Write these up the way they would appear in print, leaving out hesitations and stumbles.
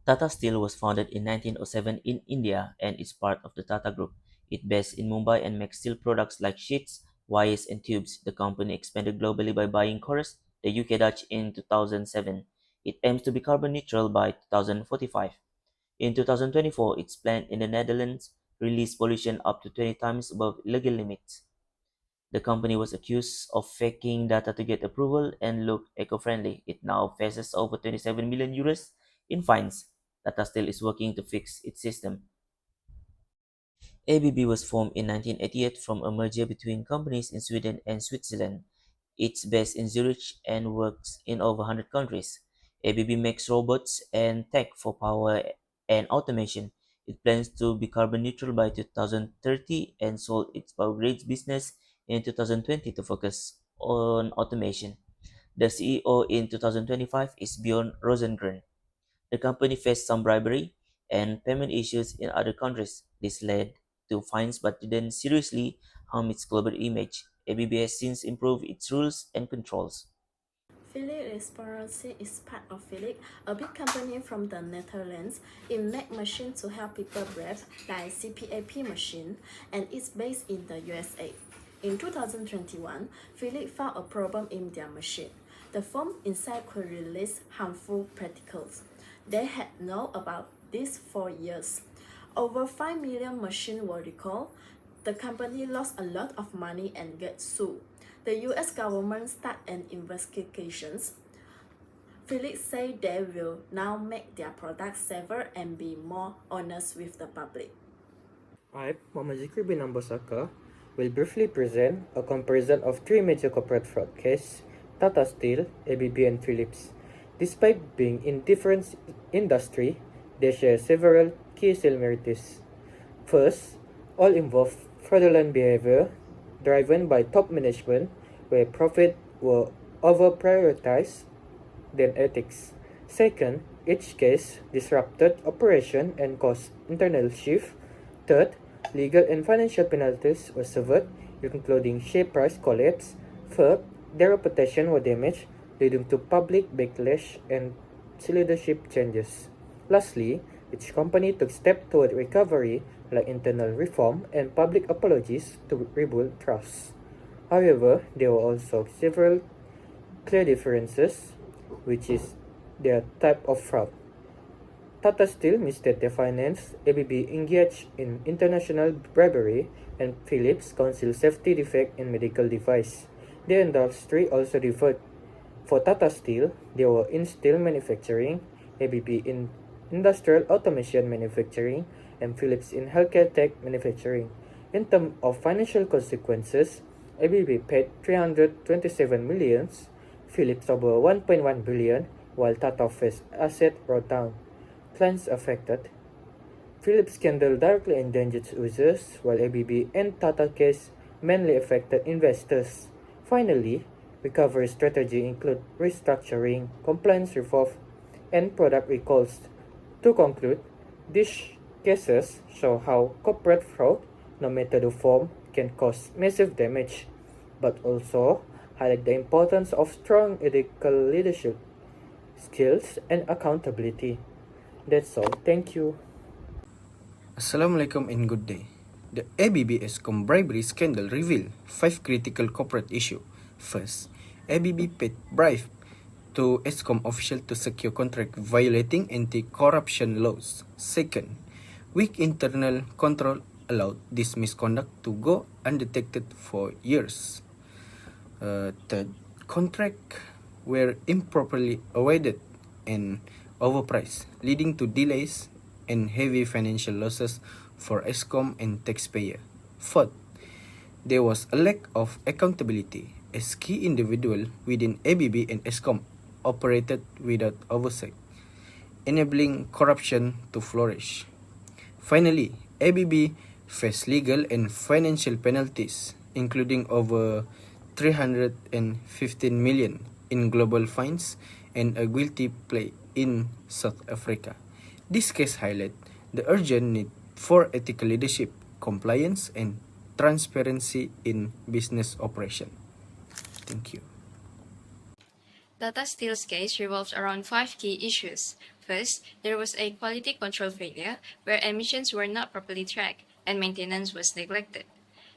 Tata Steel was founded in 1907 in India and is part of the Tata Group. It based in Mumbai and makes steel products like sheets, wires, and tubes. The company expanded globally by buying Corus, the UK Dutch, in 2007. It aims to be carbon neutral by 2045. In 2024, its plant in the Netherlands released pollution up to 20 times above legal limits. The company was accused of faking data to get approval and look eco-friendly. It now faces over 27 million euros in fines. Tata Steel is working to fix its system. ABB was formed in 1988 from a merger between companies in Sweden and Switzerland. It's based in Zurich and works in over 100 countries. ABB makes robots and tech for power and automation. It plans to be carbon neutral by 2030 and sold its power grids business in 2020 to focus on automation. The CEO in 2025 is Bjorn Rosengren. The company faced some bribery and payment issues in other countries. This led to fines but didn't seriously harm its global image. ABB has since improved its rules and controls. Philips Respiratory is part of Philips, a big company from the Netherlands. It makes machines to help people breathe, like CPAP machine, and it's based in the USA. In 2021, Philips found a problem in their machine. The foam inside could release harmful particles. They had known about this for years. Over 5 million machines were recalled. The company lost a lot of money and got sued. The US government started an investigation. Philips say they will now make their products safer and be more honest with the public. I, Muhammad Zikri bin Ambosaka, will briefly present a comparison of three major corporate fraud cases: Tata Steel, ABB, and Philips. Despite being in different industry, they share several key similarities. First, all involve fraudulent behavior driven by top management where profit were over prioritized than ethics. Second, each case disrupted operation and caused internal shift. Third, legal and financial penalties were severed, including share price collapse. Fourth, their reputation was damaged, leading to public backlash and leadership changes. Lastly, each company took steps toward recovery, like internal reform and public apologies to rebuild trust. However, there were also several clear differences, which is their type of fraud. Tata Steel misstated their finance, ABB engaged in international bribery, and Philips concealed safety defect in medical device. The industry also differed. For Tata Steel, they were in steel manufacturing, ABB in industrial automation manufacturing, and Philips in healthcare tech manufacturing. In terms of financial consequences, ABB paid 327 million, Philips over 1.1 billion, while Tata faced asset wrote down. Clients affected. Philips scandal directly endangered users, while ABB and Tata case mainly affected investors. Finally, recovery strategy include restructuring, compliance reform, and product recalls. To conclude, these cases show how corporate fraud, no matter the form, can cause massive damage, but also highlight the importance of strong ethical leadership, skills, and accountability. That's all. Thank you. Assalamualaikum and good day. The ABB ESCOM bribery scandal revealed five critical corporate issues. First, ABB paid bribe to ESCOM officials to secure contract violating anti-corruption laws. Second, weak internal control allowed this misconduct to go undetected for years. Third, contracts were improperly awarded and overpriced, leading to delays and heavy financial losses for ESCOM and taxpayer. Fourth, there was a lack of accountability as key individuals within ABB and ESCOM operated without oversight, enabling corruption to flourish. Finally, ABB faced legal and financial penalties, including over 315 million in global fines and a guilty plea in South Africa. This case highlights the urgent need for ethical leadership, compliance, and transparency in business operation. Thank you. Tata Steel's case revolves around five key issues. First, there was a quality control failure where emissions were not properly tracked and maintenance was neglected.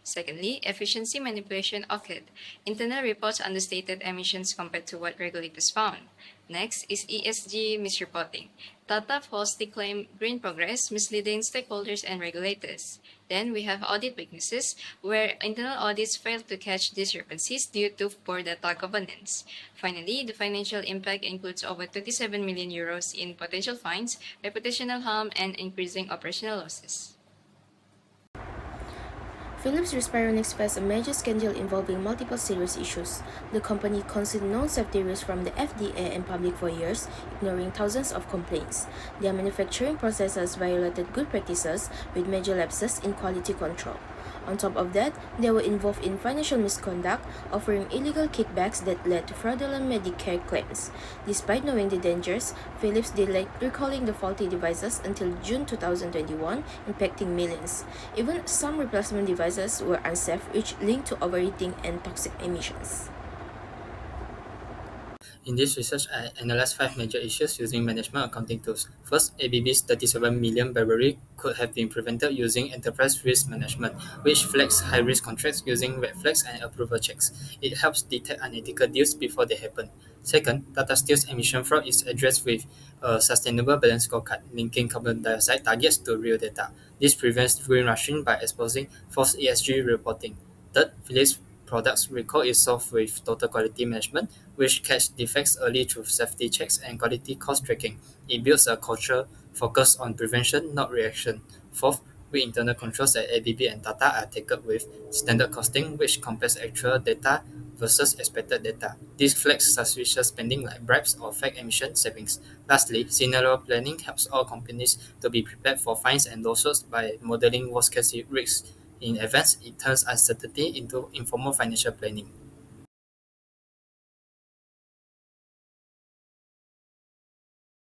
Secondly, efficiency manipulation occurred. Internal reports understated emissions compared to what regulators found. Next is ESG misreporting. Tata falsely claimed green progress, misleading stakeholders and regulators. Then we have audit weaknesses, where internal audits failed to catch discrepancies due to poor data governance. Finally, the financial impact includes over 27 million euros in potential fines, reputational harm, and increasing operational losses. Philips Respironics faced a major scandal involving multiple serious issues. The company concealed known safety risks from the FDA and public for years, ignoring thousands of complaints. Their manufacturing processes violated good practices with major lapses in quality control. On top of that, they were involved in financial misconduct, offering illegal kickbacks that led to fraudulent Medicare claims. Despite knowing the dangers, Philips delayed recalling the faulty devices until June 2021, impacting millions. Even some replacement devices were unsafe, which linked to overheating and toxic emissions. In this research, I analyzed 5 major issues using management accounting tools. First, ABB's 37 million burglary could have been prevented using enterprise risk management, which flags high-risk contracts using red flags and approval checks. It helps detect unethical deals before they happen. Second, Tata Steel's emission fraud is addressed with a sustainable balance scorecard, linking carbon dioxide targets to real data. This prevents greenwashing by exposing false ESG reporting. Third, Philips products recall is solved with total quality management, which catch defects early through safety checks and quality cost tracking. It builds a culture focused on prevention, not reaction. Fourth, weak internal controls at ABB and Tata are taken with standard costing, which compares actual data versus expected data. This flags suspicious spending like bribes or fake emission savings. Lastly, scenario planning helps all companies to be prepared for fines and lawsuits by modeling worst-case risks in advance. It turns uncertainty into informal financial planning.